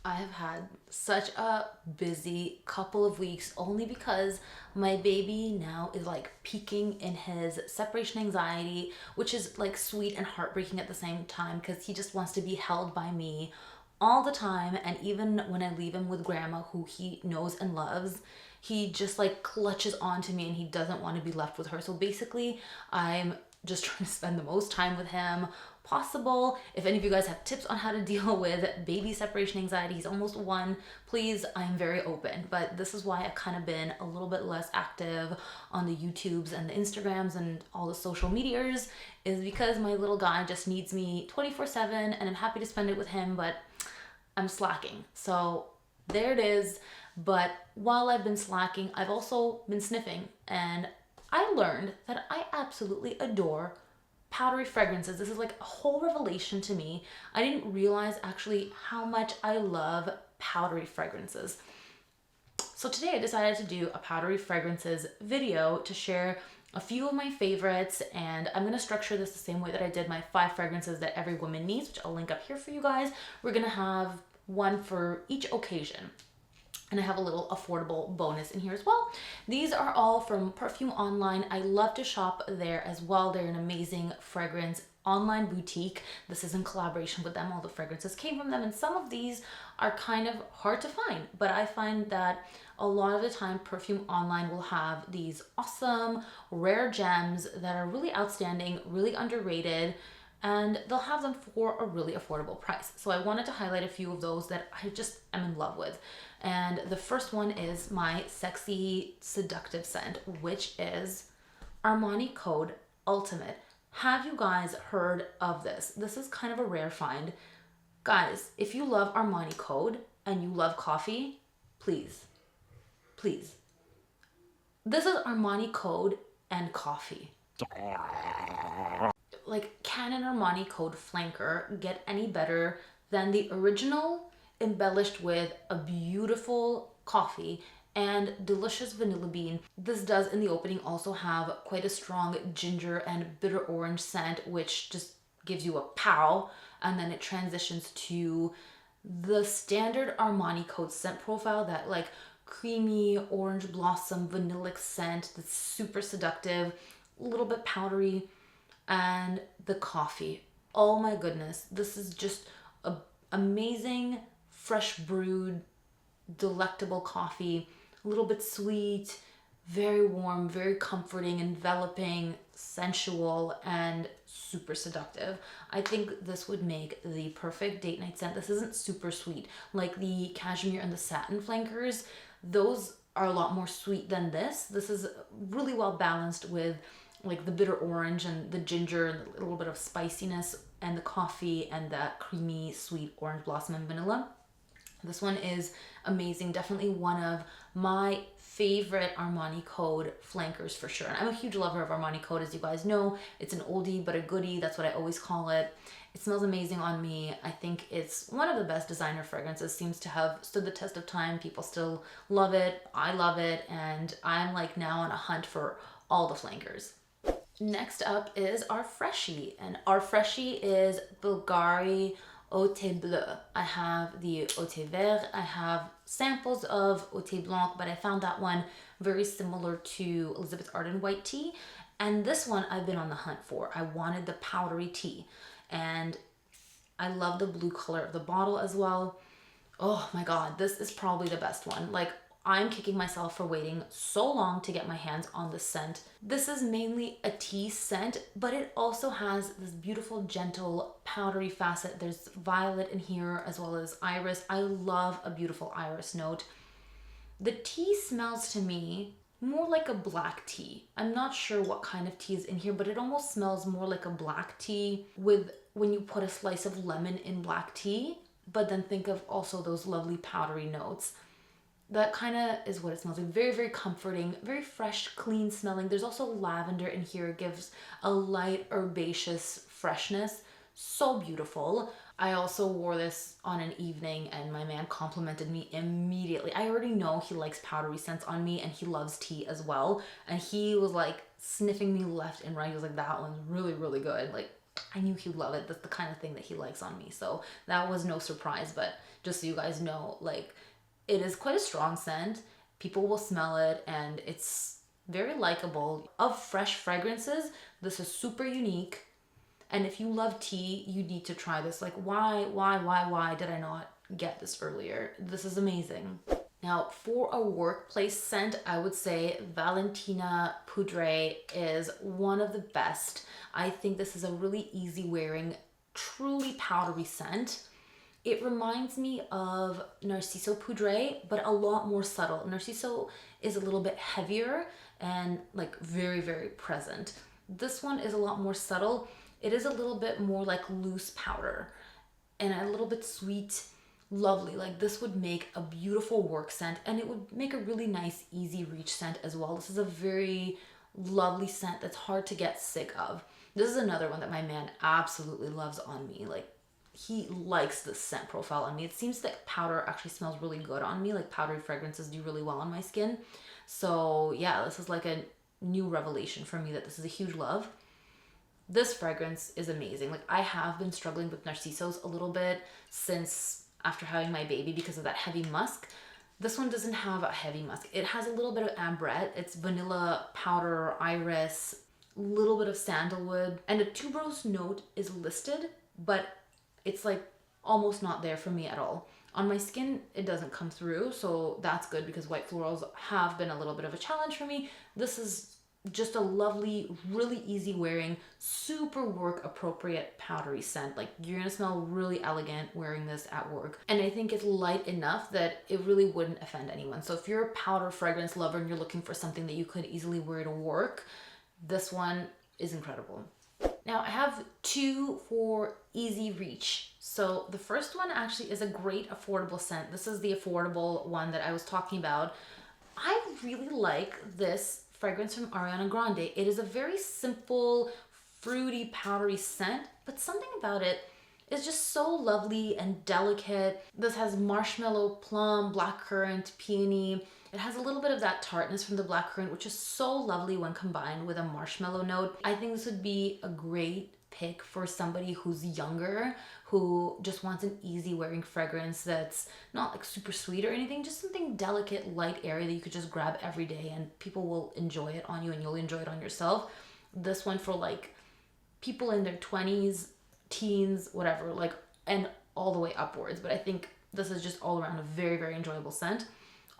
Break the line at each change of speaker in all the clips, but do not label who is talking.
I have had such a busy couple of weeks only because my baby now is like peaking in his separation anxiety, which is like sweet and heartbreaking at the same time because he just wants to be held by me all the time. And even when I leave him with grandma, who he knows and loves, he just like clutches onto me and he doesn't want to be left with her. So basically, I'm just trying to spend the most time with him possible. If any of you guys have tips on how to deal with baby separation anxiety, he's almost one, please, I'm very open. But this is why I've kind of been a little bit less active on the YouTubes and the Instagrams and all the social medias, is because my little guy just needs me 24/7 and I'm happy to spend it with him, but I'm slacking. So there it is. But while I've been slacking, I've also been sniffing, and I learned that I absolutely adore powdery fragrances. This is like a whole revelation to me. I didn't realize actually how much I love powdery fragrances. So today I decided to do a powdery fragrances video to share a few of my favorites, and I'm gonna structure this the same way that I did my 5 fragrances that every woman needs, which I'll link up here for you guys. We're gonna have one for each occasion. And I have a little affordable bonus in here as well. These are all from Perfume Online. I love to shop there as well. They're an amazing fragrance online boutique. This is in collaboration with them. All the fragrances came from them, and some of these are kind of hard to find, but I find that a lot of the time Perfume Online will have these awesome rare gems that are really outstanding, really underrated, and they'll have them for a really affordable price. So I wanted to highlight a few of those that I just am in love with. And the first one is my sexy seductive scent, which is Armani Code Ultimate. Have you guys heard of this? This is kind of a rare find. Guys, if you love Armani Code and you love coffee, please, please. This is Armani Code and coffee. Like, can an Armani Code flanker get any better than the original, embellished with a beautiful coffee and delicious vanilla bean? This does in the opening also have quite a strong ginger and bitter orange scent, which just gives you a pow, and then it transitions to the standard Armani Code scent profile, that like creamy orange blossom vanillic scent that's super seductive, a little bit powdery. And the coffee, oh my goodness, this is just a amazing fresh brewed delectable coffee, a little bit sweet, very warm, very comforting, enveloping, sensual, and super seductive. I think this would make the perfect date night scent. This isn't super sweet like the cashmere and the satin flankers. Those are a lot more sweet than this. This is really well balanced with like the bitter orange and the ginger and a little bit of spiciness, and the coffee and that creamy sweet orange blossom and vanilla. This one is amazing. Definitely one of my favorite Armani Code flankers for sure. And I'm a huge lover of Armani Code, as you guys know. It's an oldie but a goodie. That's what I always call it. It smells amazing on me. I think it's one of the best designer fragrances. Seems to have stood the test of time. People still love it. I love it. And I'm like now on a hunt for all the flankers. Next up is our freshie, and our freshie is Bulgari Eau Bleu. I have the Eau Vert, I have samples of Eau Blanc, but I found that one very similar to Elizabeth Arden white tea, and this one I've been on the hunt for. I wanted the powdery tea, and I love the blue color of the bottle as well. Oh my god, this is probably the best one. Like, I'm kicking myself for waiting so long to get my hands on this scent. This is mainly a tea scent, but it also has this beautiful, gentle, powdery facet. There's violet in here as well as iris. I love a beautiful iris note. The tea smells to me more like a black tea. I'm not sure what kind of tea is in here, but it almost smells more like a black tea with when you put a slice of lemon in black tea, but then think of also those lovely powdery notes. That kind of is what it smells like. Very, very comforting, very fresh, clean smelling. There's also lavender in here. It gives a light herbaceous freshness. So beautiful. I also wore this on an evening and my man complimented me immediately. I already know he likes powdery scents on me and he loves tea as well. And he was like sniffing me left and right. He was like, that one's really, really good. Like, I knew he'd love it. That's the kind of thing that he likes on me. So that was no surprise, but just so you guys know, like, it is quite a strong scent. People will smell it and it's very likable. Of fresh fragrances, this is super unique. And if you love tea, you need to try this. Like, why did I not get this earlier? This is amazing. Now, for a workplace scent, I would say Valentina POWDERY is one of the best. I think this is a really easy wearing, truly powdery scent. It reminds me of Narciso Poudre, but a lot more subtle. Narciso is a little bit heavier and like very, very present. This one is a lot more subtle. It is a little bit more like loose powder and a little bit sweet, lovely. Like this would make a beautiful work scent and it would make a really nice, easy reach scent as well. This is a very lovely scent that's hard to get sick of. This is another one that my man absolutely loves on me. Like, he likes the scent profile on me. It seems that powder actually smells really good on me. Like powdery fragrances do really well on my skin. So yeah, this is like a new revelation for me that this is a huge love. This fragrance is amazing. Like I have been struggling with Narcisos a little bit since after having my baby because of that heavy musk. This one doesn't have a heavy musk. It has a little bit of ambrette. It's vanilla, powder, iris, little bit of sandalwood, and a tuberose note is listed, but it's like almost not there for me at all. On my skin, it doesn't come through, so that's good because white florals have been a little bit of a challenge for me. This is just a lovely, really easy wearing, super work appropriate powdery scent. Like you're gonna smell really elegant wearing this at work. And I think it's light enough that it really wouldn't offend anyone. So if you're a powder fragrance lover and you're looking for something that you could easily wear to work, this one is incredible. Now I have two for easy reach. So the first one actually is a great affordable scent. This is the affordable one that I was talking about. I really like this fragrance from Ariana Grande. It is a very simple, fruity, powdery scent, but something about it is just so lovely and delicate. This has marshmallow, plum, blackcurrant, peony. It has a little bit of that tartness from the blackcurrant, which is so lovely when combined with a marshmallow note. I think this would be a great pick for somebody who's younger, who just wants an easy wearing fragrance that's not like super sweet or anything, just something delicate, light, airy that you could just grab every day and people will enjoy it on you and you'll enjoy it on yourself. This one for like people in their 20s, teens, whatever, like, and all the way upwards. But I think this is just all around a very, very enjoyable scent.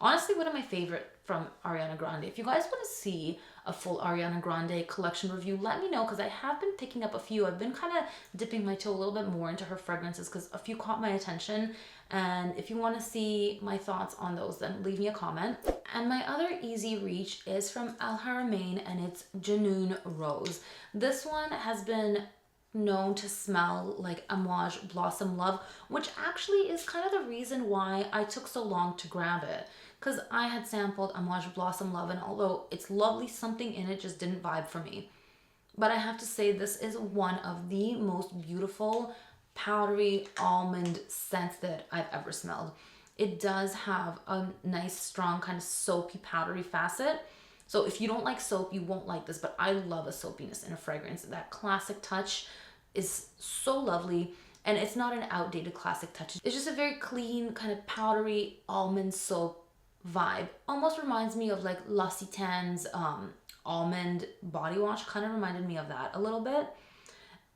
Honestly, one of my favorite from Ariana Grande. If you guys want to see a full Ariana Grande collection review, let me know because I have been picking up a few. I've been kind of dipping my toe a little bit more into her fragrances because a few caught my attention. And if you want to see my thoughts on those, then leave me a comment. And my other easy reach is from Al Haramain and it's Janoon Rose. This one has been known to smell like Amouage Blossom Love, which actually is kind of the reason why I took so long to grab it. Because I had sampled Amouage Blossom Love and although it's lovely, something in it just didn't vibe for me. But I have to say this is one of the most beautiful powdery almond scents that I've ever smelled. It does have a nice strong kind of soapy powdery facet. So if you don't like soap, you won't like this, but I love a soapiness in a fragrance. That classic touch is so lovely and it's not an outdated classic touch. It's just a very clean kind of powdery almond soap vibe. Almost reminds me of like L'Occitane's almond body wash. Kind of reminded me of that a little bit.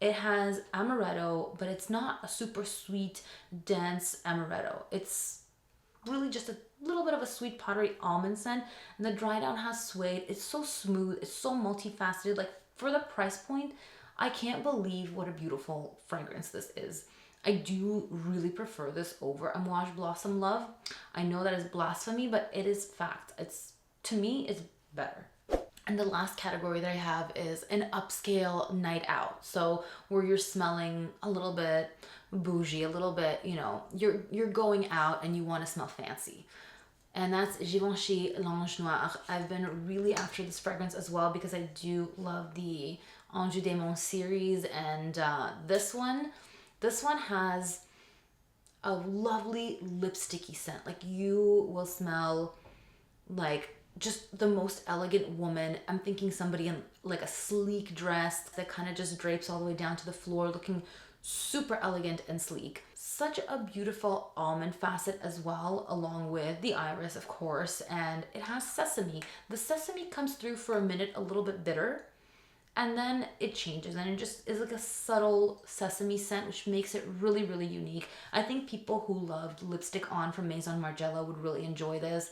It has amaretto, but it's not a super sweet, dense amaretto. It's really just a little bit of a sweet powdery almond scent. And the dry down has suede. It's so smooth. It's so multifaceted. Like for the price point, I can't believe what a beautiful fragrance this is. I do really prefer this over Amouage Blossom Love. I know that is blasphemy, but it is fact. It's, to me, it's better. And the last category that I have is an upscale night out. So where you're smelling a little bit bougie, a little bit, you know, you're going out and you want to smell fancy. And that's Givenchy L'Ange Noir. I've been really after this fragrance as well because I do love the Anjou Démon series. And this one has a lovely lipsticky scent. Like you will smell like just the most elegant woman. I'm thinking somebody in like a sleek dress that kind of just drapes all the way down to the floor, looking super elegant and sleek. Such a beautiful almond facet as well, along with the iris, of course, and it has sesame. The sesame comes through for a minute a little bit bitter, and then it changes, and it just is like a subtle sesame scent, which makes it really, really unique. I think people who loved Lipstick On from Maison Margiela would really enjoy this.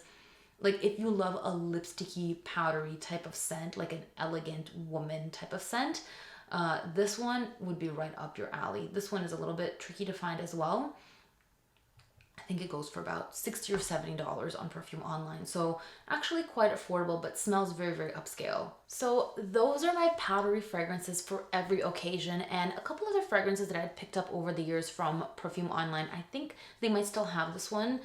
Like if you love a lipsticky, powdery type of scent, like an elegant woman type of scent, this one would be right up your alley. This one is a little bit tricky to find as well. I think it goes for about $60 or $70 on Perfume Online. So actually quite affordable, but smells very, very upscale. So those are my powdery fragrances for every occasion, and a couple other fragrances that I had picked up over the years from Perfume Online. I think they might still have this one.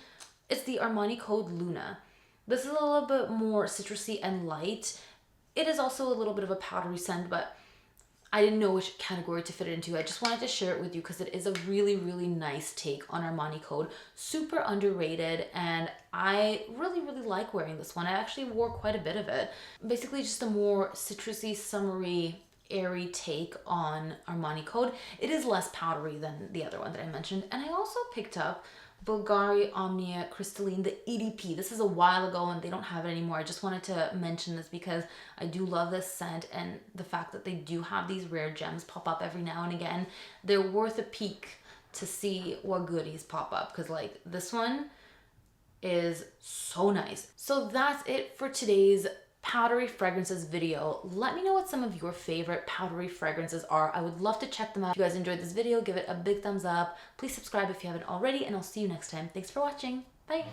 It's the Armani Code Luna. This is a little bit more citrusy and light. It is also a little bit of a powdery scent, but I didn't know which category to fit it into. I just wanted to share it with you because it is a really, really nice take on Armani Code. Super underrated, and I really, really like wearing this one. I actually wore quite a bit of it. Basically just a more citrusy, summery, airy take on Armani Code. It is less powdery than the other one that I mentioned. And I also picked up Bulgari Omnia Crystalline, the EDP. This is a while ago and they don't have it anymore. I just wanted to mention this because I do love this scent, and the fact that they do have these rare gems pop up every now and again. They're worth a peek to see what goodies pop up, because like this one is so nice. So that's it for today's powdery fragrances video. Let me know what some of your favorite powdery fragrances are. I would love to check them out. If you guys enjoyed this video, give it a big thumbs up. Please subscribe if you haven't already, and I'll see you next time. Thanks for watching. Bye.